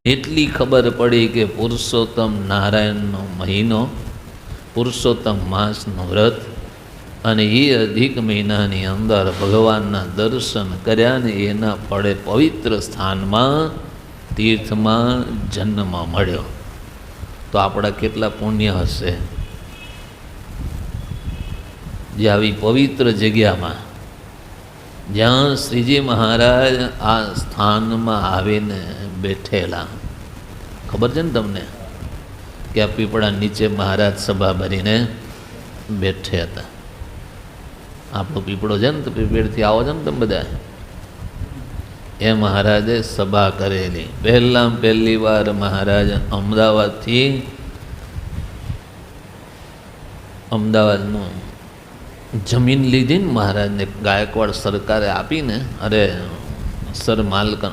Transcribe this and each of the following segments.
એટલી ખબર પડી કે પુરુષોત્તમ નારાયણનો મહિનો, પુરુષોત્તમ માસનું વ્રત, અને એ અધિક મહિનાની અંદર ભગવાનના દર્શન કર્યા ને એના ફળે પવિત્ર સ્થાનમાં તીર્થમાં જન્મ મળ્યો. તો આપણા કેટલા પુણ્ય હશે જે આવી પવિત્ર જગ્યામાં, જ્યાં શ્રીજી મહારાજ આ સ્થાનમાં આવીને બેઠેલા. ખબર છે ને તમને કે આ પીપળા નીચે મહારાજ સભા ભરીને બેઠે હતા. આપણો પીપળો છે ને, તો પીપળથી આવો છો ને તમે બધા, એ મહારાજે સભા કરેલી. પહેલી વાર મહારાજ અમદાવાદનું જમીન લીધી ને મહારાજને, ગાયકવાડ સરકારે આપીને,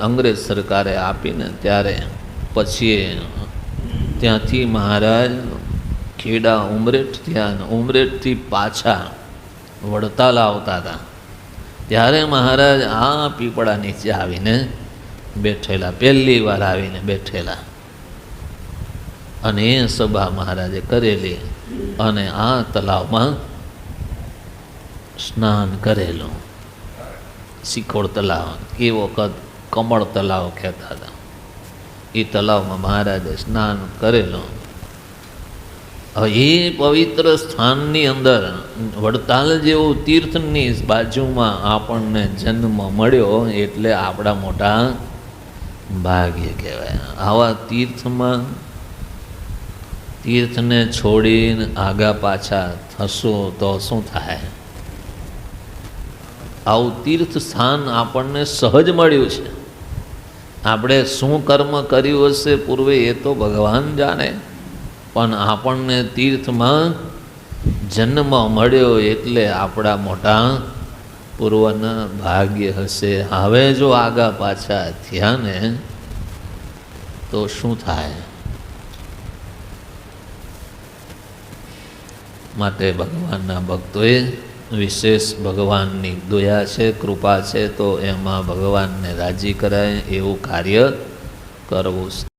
અંગ્રેજ સરકારે આપીને, ત્યારે પછી ત્યાંથી મહારાજ ખેડા ઉમરેઠ થયા, અને ઉમરેઠથી પાછા વડતાલ આવતા હતા. ત્યારે મહારાજ આ પીપળા નીચે આવીને બેઠેલા, પહેલી વાર આવીને બેઠેલા, અને એ સભા મહારાજે કરેલી, અને આ તલાવમાં સ્નાન કરેલું. સિકોડ તલાવ, એ વખત કમળ તલાવ કહેતા હતા. એ તલાવમાં મહારાજે સ્નાન કરેલું. હવે એ પવિત્ર સ્થાનની અંદર વડતાલ જેવું તીર્થની બાજુમાં આપણને જન્મ મળ્યો, એટલે આપણા મોટા ભાગ્ય કહેવાય. આવા તીર્થને છોડીને આગા પાછા થશો તો શું થાય? આવું તીર્થ સ્થાન આપણને સહજ મળ્યું છે. આપણે શું કર્મ કર્યું હશે પૂર્વે એ તો ભગવાન જાણે, પણ આપણને તીર્થમાં જન્મ મળ્યો એટલે આપણા મોટા પૂર્વના ભાગ્ય હશે. હવે જો આગા પાછા થયા ને તો શું થાય? માટે ભગવાનના ભક્તોએ વિશેષ ભગવાનની દયા છે, કૃપા છે, તો એમાં ભગવાનને રાજી કરાય એવું કાર્ય કરવું.